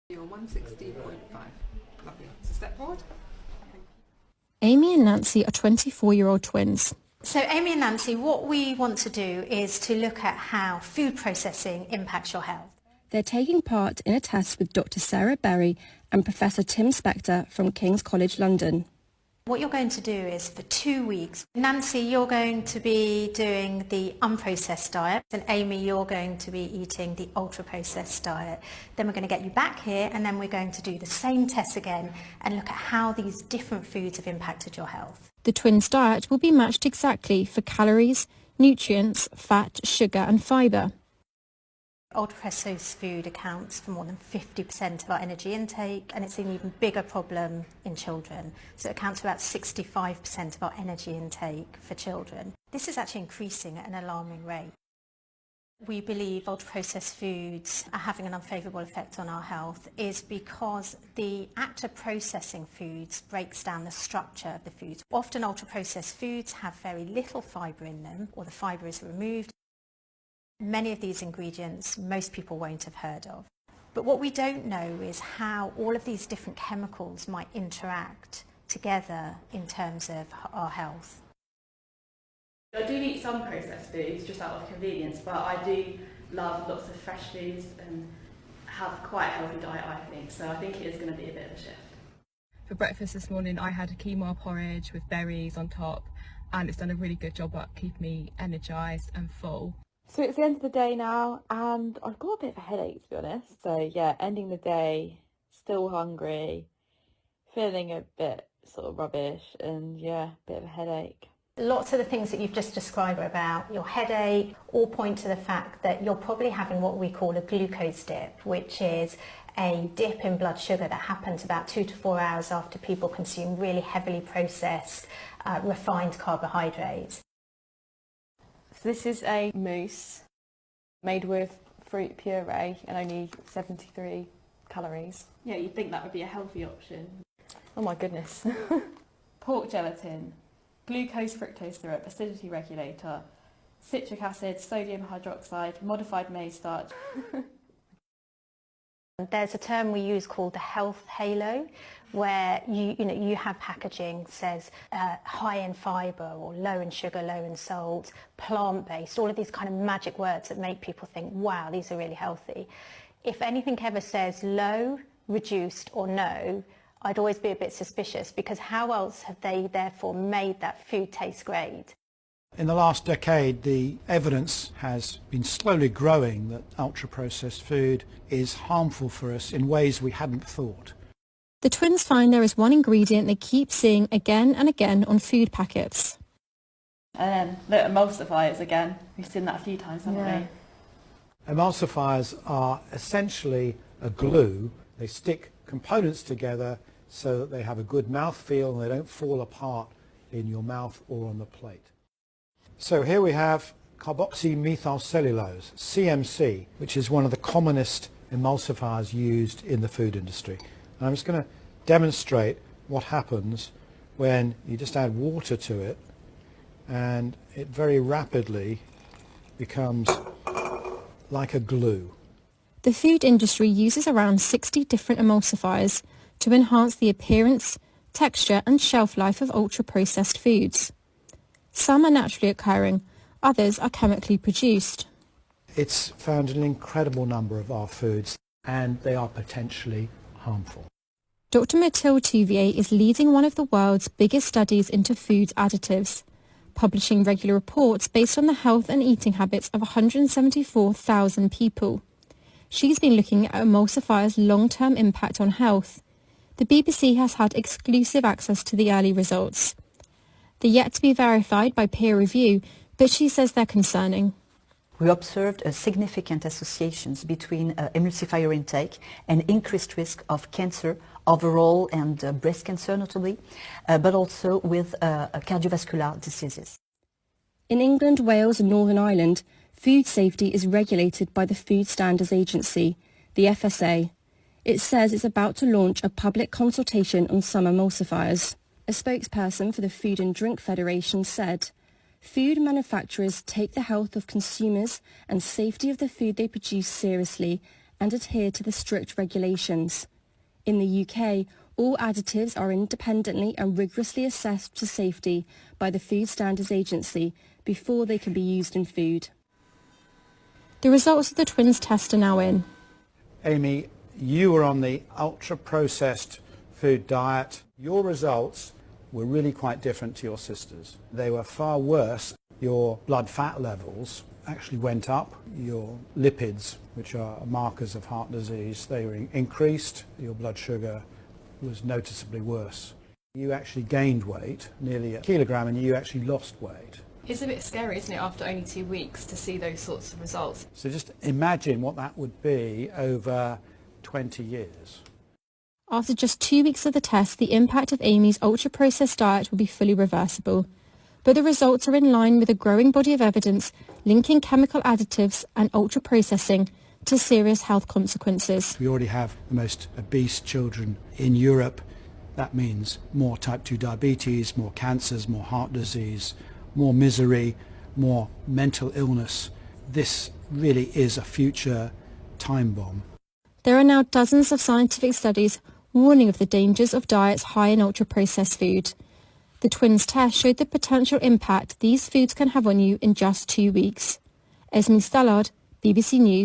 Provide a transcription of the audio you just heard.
You're 160.5. Lovely. So step forward. Amy and Nancy are 24-year-old twins. So Amy and Nancy, what we want to do is to look at how food processing impacts your health. They're taking part in a test with Dr. Sarah Berry and Professor Tim Spector from King's College London. What you're going to do is for 2 weeks, Nancy, you're going to be doing the unprocessed diet, and Amy, you're going to be eating the ultra-processed diet. Then we're going to get you back here, and then we're going to do the same test again and look at how these different foods have impacted your health. The twins' diet will be matched exactly for calories, nutrients, fat, sugar and fibre. Ultra-processed food accounts for more than 50% of our energy intake, and it's an even bigger problem in children. So it accounts for about 65% of our energy intake for children. This is actually increasing at an alarming rate. We believe ultra-processed foods are having an unfavourable effect on our health is because the act of processing foods breaks down the structure of the foods. Often ultra-processed foods have very little fibre in them, or the fibre is removed. Many of these ingredients most people won't have heard of. But what we don't know is how all of these different chemicals might interact together in terms of our health. I do eat some processed foods just out of convenience, but I do love lots of fresh foods and have quite a healthy diet, I think. So I think it is going to be a bit of a shift. For breakfast this morning I had a quinoa porridge with berries on top, and it's done a really good job at keeping me energised and full. So it's the end of the day now, and I've got a bit of a headache, to be honest. So yeah, ending the day, still hungry, feeling a bit sort of rubbish, and yeah, a bit of a headache. Lots of the things that you've just described about your headache all point to the fact that you're probably having what we call a glucose dip, which is a dip in blood sugar that happens about 2 to 4 hours after people consume really heavily processed, refined carbohydrates. So this is a mousse made with fruit puree and only 73 calories. Yeah, you'd think that would be a healthy option. Oh my goodness. Pork gelatin, glucose fructose syrup, acidity regulator, citric acid, sodium hydroxide, modified maize starch. There's a term we use called the health halo, where you have packaging says high in fibre or low in sugar, low in salt, plant-based, all of these kind of magic words that make people think, wow, these are really healthy. If anything ever says low, reduced or no, I'd always be a bit suspicious, because how else have they therefore made that food taste great? In the last decade, the evidence has been slowly growing that ultra-processed food is harmful for us in ways we hadn't thought. The twins find there is one ingredient they keep seeing again and again on food packets. And then the emulsifiers again. We've seen that a few times, haven't we? Emulsifiers are essentially a glue. They stick components together so that they have a good mouthfeel and they don't fall apart in your mouth or on the plate. So here we have carboxymethylcellulose, CMC, which is one of the commonest emulsifiers used in the food industry. And I'm just going to demonstrate what happens when you just add water to it, and it very rapidly becomes like a glue. The food industry uses around 60 different emulsifiers to enhance the appearance, texture and shelf life of ultra-processed foods. Some are naturally occurring, others are chemically produced. It's found in an incredible number of our foods, and they are potentially harmful. Dr. Mathilde Touvier is leading one of the world's biggest studies into food additives, publishing regular reports based on the health and eating habits of 174,000 people. She's been looking at emulsifiers' long-term impact on health. The BBC has had exclusive access to the early results. They're yet to be verified by peer review, but she says they're concerning. We observed significant associations between emulsifier intake and increased risk of cancer overall, and breast cancer notably, but also with cardiovascular diseases. In England, Wales and Northern Ireland, food safety is regulated by the Food Standards Agency, the FSA. It says it's about to launch a public consultation on some emulsifiers. A spokesperson for the Food and Drink Federation said, "Food manufacturers take the health of consumers and safety of the food they produce seriously and adhere to the strict regulations. In the UK, all additives are independently and rigorously assessed for safety by the Food Standards Agency before they can be used in food. The results of the twins' test are now in. Amy, you were on the ultra-processed food diet. Your results were really quite different to your sisters. They were far worse. Your blood fat levels actually went up. Your lipids, which are markers of heart disease, they were increased. Your blood sugar was noticeably worse. You actually gained weight, nearly a kilogram, and you actually lost weight. It's a bit scary, isn't it, after only 2 weeks to see those sorts of results? So just imagine what that would be over 20 years. After just 2 weeks of the test, the impact of Amy's ultra-processed diet will be fully reversible. But the results are in line with a growing body of evidence linking chemical additives and ultra-processing to serious health consequences. We already have the most obese children in Europe. That means more type 2 diabetes, more cancers, more heart disease, more misery, more mental illness. This really is a future time bomb. There are now dozens of scientific studies warning of the dangers of diets high in ultra-processed food. The twins' test showed the potential impact these foods can have on you in just 2 weeks. Esme Stallard, BBC News.